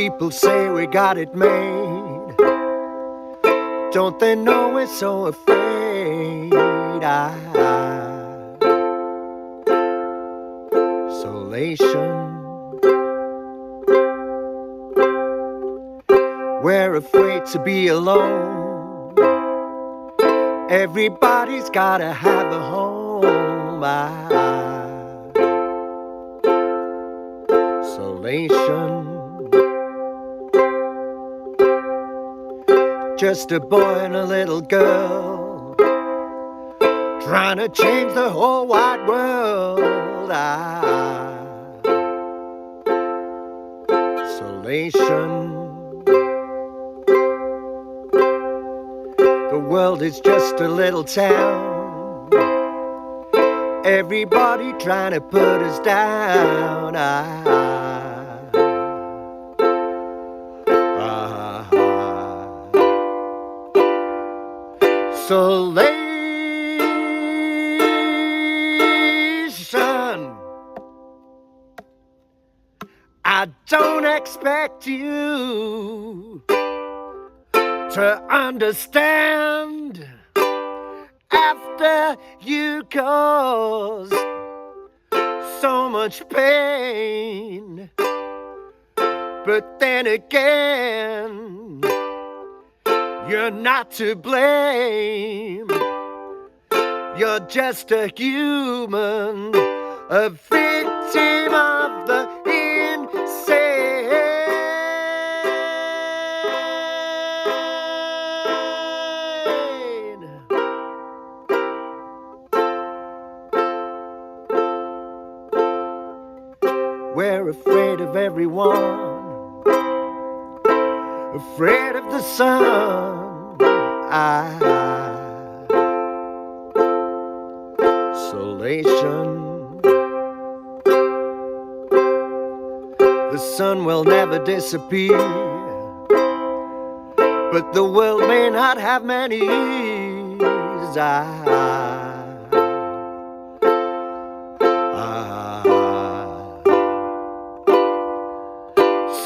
people say we got it made. Don't they know we're so afraid? Isolation. We're afraid to be alone. Everybody's gotta have a home. Isolation. Just a boy and a little girl trying to change the whole wide world. Isolation. The world is just a little town. Everybody trying to put us down. Isolation. I don't expect you to understand after you caused so much pain. But then again, you're not to blame. You're just a human, a victim of the insane. We're afraid of everyone, afraid of the sun. Isolation. The sun will never disappear, but the world may not have many years.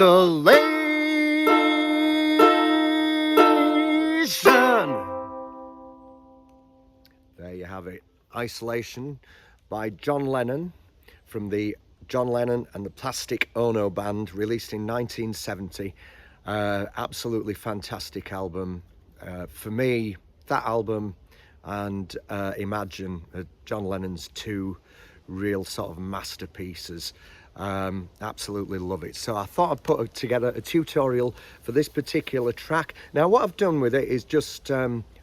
Isolation. There you have it. Isolation by John Lennon from the John Lennon and the Plastic Ono Band, released in 1970. Absolutely fantastic album. For me, that album and Imagine, John Lennon's two real sort of masterpieces. Absolutely love it. So I thought I'd put together a tutorial for this particular track. Now what I've done with it is just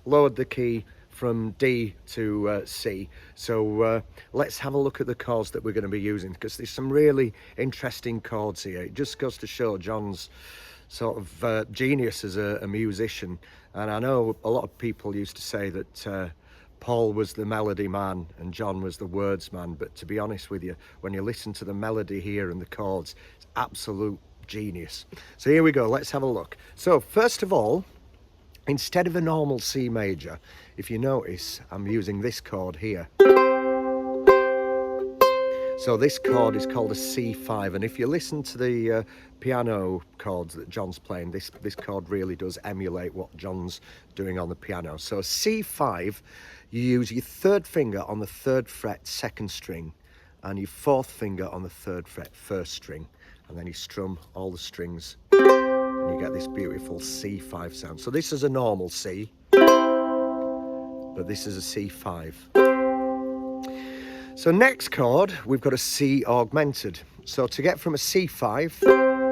lowered the key from D to C. So let's have a look at the chords that we're going to be using, because there's some really interesting chords here. It just goes to show John's sort of genius as a musician. And I know a lot of people used to say that Paul was the melody man and John was the words man, but to be honest with you, when you listen to the melody here and the chords, it's absolute genius. So here we go, let's have a look. So first of all, instead of a normal C major, if you notice, I'm using this chord here. So this chord is called a C5, and if you listen to the piano chords that John's playing, this chord really does emulate what John's doing on the piano. So a C5, you use your third finger on the third fret second string and your fourth finger on the third fret first string, and then you strum all the strings and you get this beautiful C5 sound. So this is a normal C, but this is a C5. So next chord, we've got a C augmented. So to get from a C5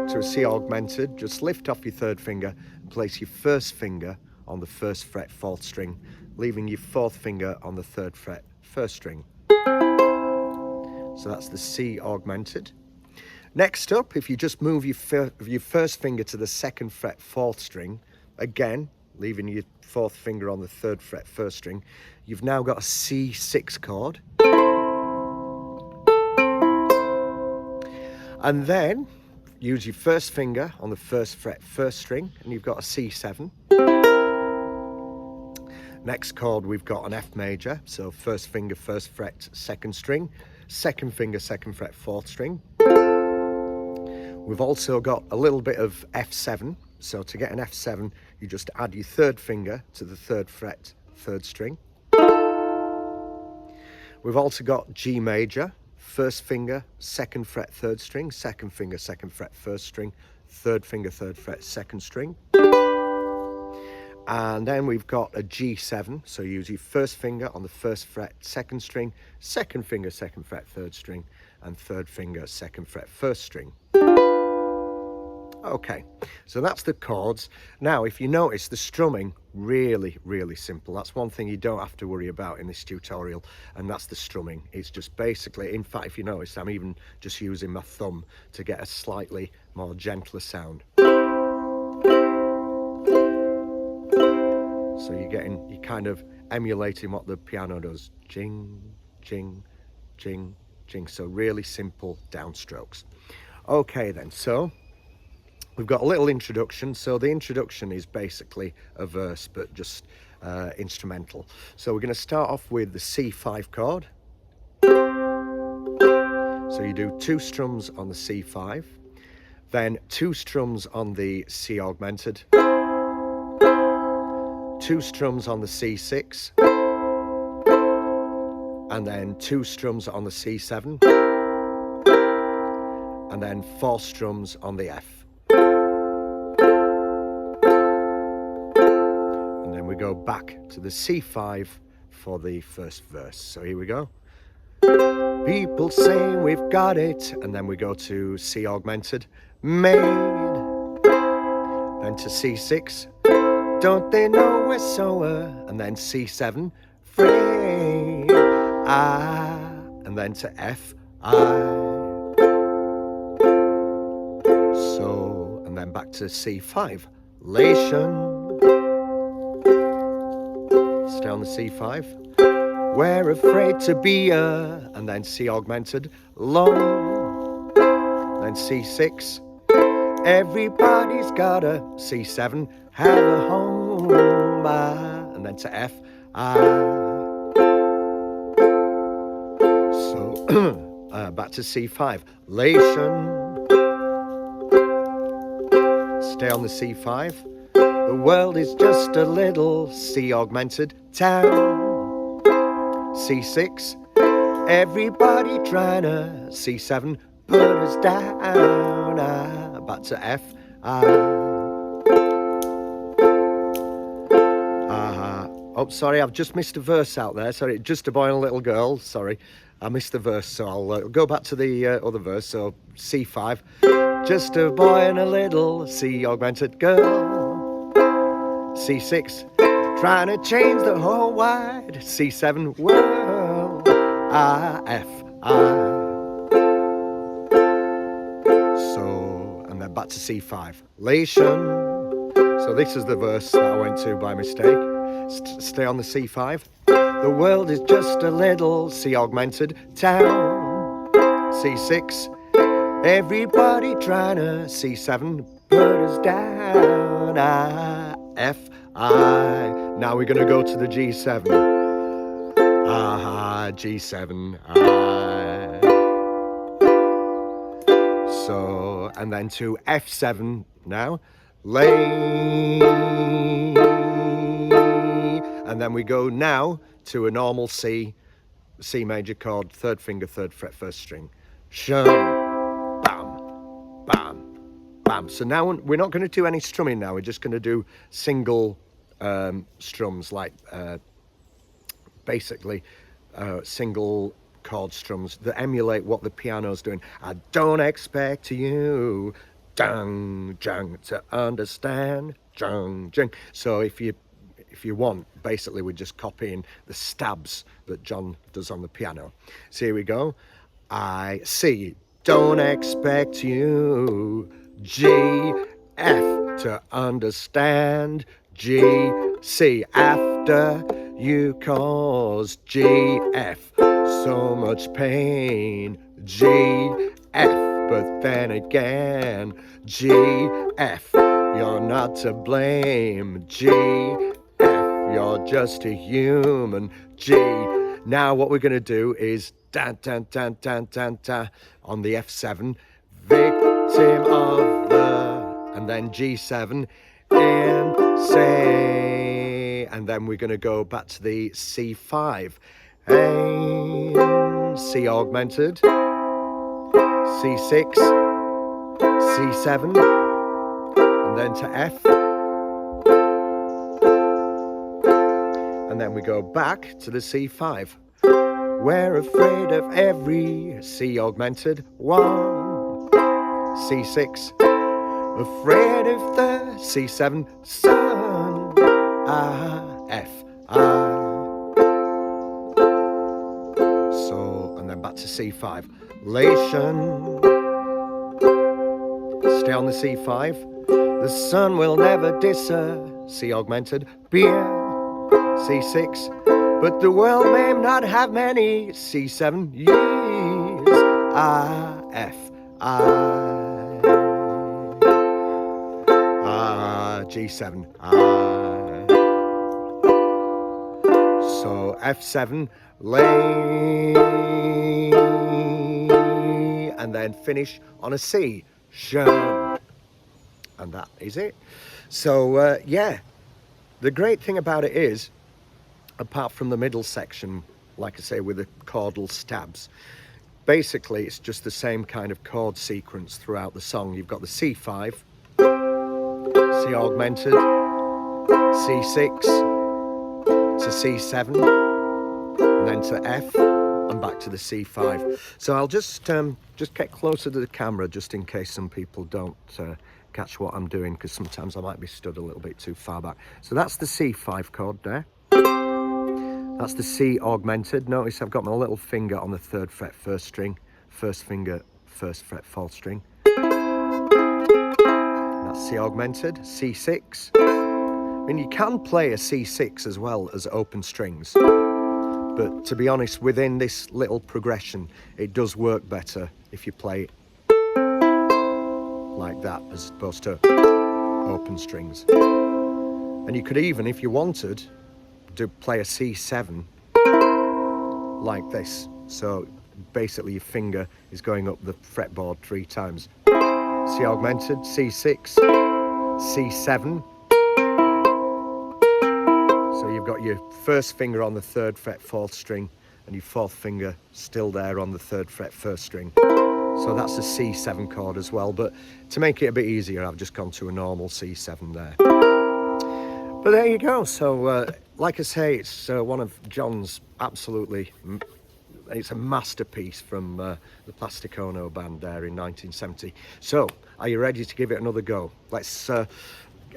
to a C augmented, just lift off your third finger and place your first finger on the first fret fourth string, leaving your fourth finger on the third fret first string. So that's the C augmented. Next up, if you just move your first finger to the second fret fourth string, again, leaving your fourth finger on the third fret first string, you've now got a C6 chord. And then use your first finger on the first fret first string and you've got a C7. Next chord, we've got an F major, so first finger first fret second string, second finger second fret fourth string. We've also got a little bit of F7. So to get an F7, you just add your third finger to the third fret, third string. We've also got G major, first finger, second fret, third string, second finger, second fret, first string, third finger, third fret, second string. And then we've got a G7, so you use your first finger on the first fret, second string, second finger, second fret, third string, and third finger, second fret, first string. Okay, so that's the chords. Now, if you notice, the strumming, really, really simple. That's one thing you don't have to worry about in this tutorial, and that's the strumming. It's just basically, in fact, if you notice, I'm even just using my thumb to get a slightly more gentler sound. So you're kind of emulating what the piano does. Jing, jing, jing, jing. So really simple downstrokes. Okay then, so we've got a little introduction. So the introduction is basically a verse, but just instrumental. So we're going to start off with the C5 chord. So you do 2 strums on the C5, then 2 strums on the C augmented, 2 strums on the C6, and then 2 strums on the C7, and then 4 strums on the F. And then we go back to the C5 for the first verse. So here we go. People say we've got it, and then we go to C augmented, made, then to C6, don't they know we're sower, and then C7, fraid, and then to F, I. So, and then back to C5, lation, stay on the C5, we're afraid to be and then C augmented, long, then C6, everybody's got a C7, have a home, and then to F, So back to C5, lation, stay on the C5, the world is just a little C augmented town, C6, everybody trying to C7, put us down, back to F, oh, sorry, I've just missed a verse out there. Sorry, just a boy and a little girl. Sorry, I missed the verse, so I'll go back to the other verse. So C5, just a boy and a little C augmented girl. C6, trying to change the whole wide C7 world. F, So, and then back to C5, lation. So this is the verse that I went to by mistake. Stay on the C5. The world is just a little C augmented town. C6. Everybody trying to C7, put us down. F, I. Now we're going to go to the G7. G7, I. So, and then to F7 now. Lay. And then we go now to a normal C major chord, third finger, third fret, first string. Shum, bam, bam, bam. So now we're not going to do any strumming now. We're just going to do single strums, like basically single chord strums that emulate what the piano's doing. I don't expect you, jung, jung, to understand, jung, jung. So if you want, basically we're just copying the stabs that John does on the piano. So here we go. I see, don't expect you, G, F, to understand, G, C, after you cause G, F, so much pain, G, F, but then again, G, F, you're not to blame, G, you're just a human, G. Now what we're going to do is dan, dan, dan, dan, dan, dan, on the F7. Victory. Sim of the, and then G7, in, say, and then we're going to go back to the C5, and C augmented, C6, C7, and then to F, and then we go back to the C5. We're afraid of every C augmented, 1, C6, afraid of the C7, sun, F, so, and then back to C5, lation, stay on the C5, the sun will never C augmented, beer, C6, but the world may not have many, C7, years, F, G7, so F7, lay, and then finish on a C, shun, and that is it. So yeah, the great thing about it is, apart from the middle section, like I say, with the chordal stabs, basically it's just the same kind of chord sequence throughout the song. You've got the C5, C augmented, C6 to C7, and then to F, and back to the C5. So I'll just get closer to the camera, just in case some people don't catch what I'm doing, because sometimes I might be stood a little bit too far back. So that's the C5 chord there. That's the C augmented. Notice I've got my little finger on the 3rd fret 1st string, 1st finger 1st fret 4th string. That's C augmented, C6. I mean, you can play a C6 as well as open strings, but to be honest, within this little progression, it does work better if you play it like that as opposed to open strings. And you could even, if you wanted, to play a C7 like this. So basically your finger is going up the fretboard 3 times. C augmented, C6, C7. So you've got your 1st finger on the 3rd fret 4th string and your 4th finger still there on the 3rd fret 1st string. So that's a C7 chord as well, but to make it a bit easier, I've just gone to a normal C7 there. But there you go. So like I say, it's one of John's absolutely, it's a masterpiece from the Plastic Ono band there in 1970. So are you ready to give it another go? Let's have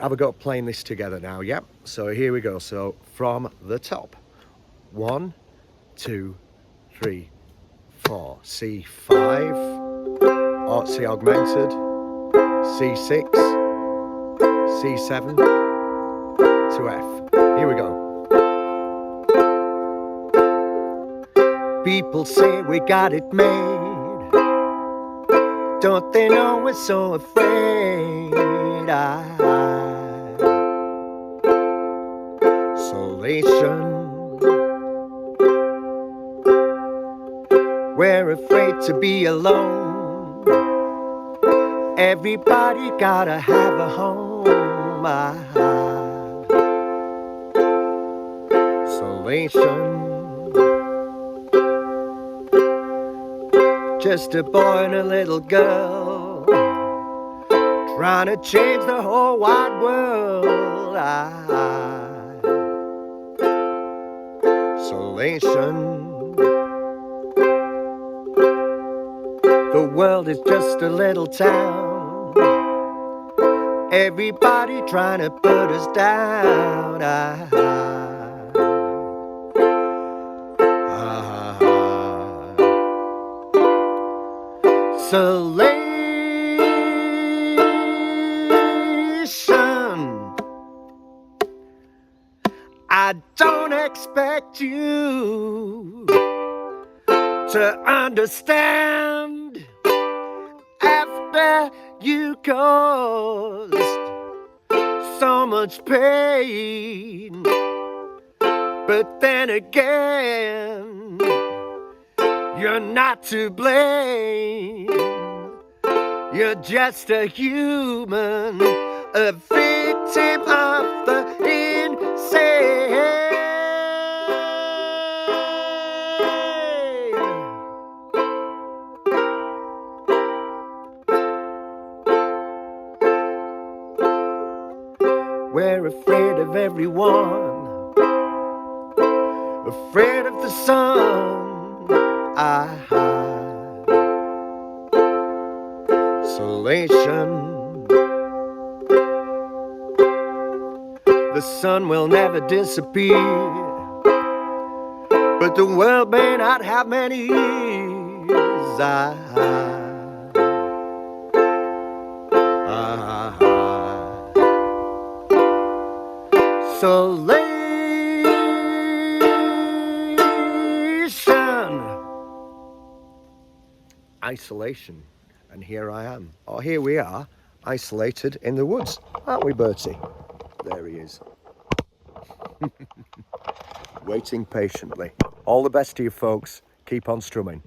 a go at playing this together now. Yep. So here we go. So from the top, 1, 2, 3, 4, C5, or C augmented, C6, C7 to F. Here we go. People say we got it made. Don't they know we're so afraid? Isolation. We're afraid to be alone. Everybody gotta have a home. Isolation. Just a boy and a little girl trying to change the whole wide world. Isolation. The world is just a little town. Everybody trying to put us down. Isolation. I don't expect you to understand after you caused so much pain. But then again, you're not to blame. You're just a human, a victim of the insane. We're afraid of everyone, afraid of the sun. Isolation. The sun will never disappear, but the world may not have many years. Isolation. And here I am. Oh, here we are, isolated in the woods, aren't we, Bertie? There he is. Waiting patiently. All the best to you folks. Keep on strumming.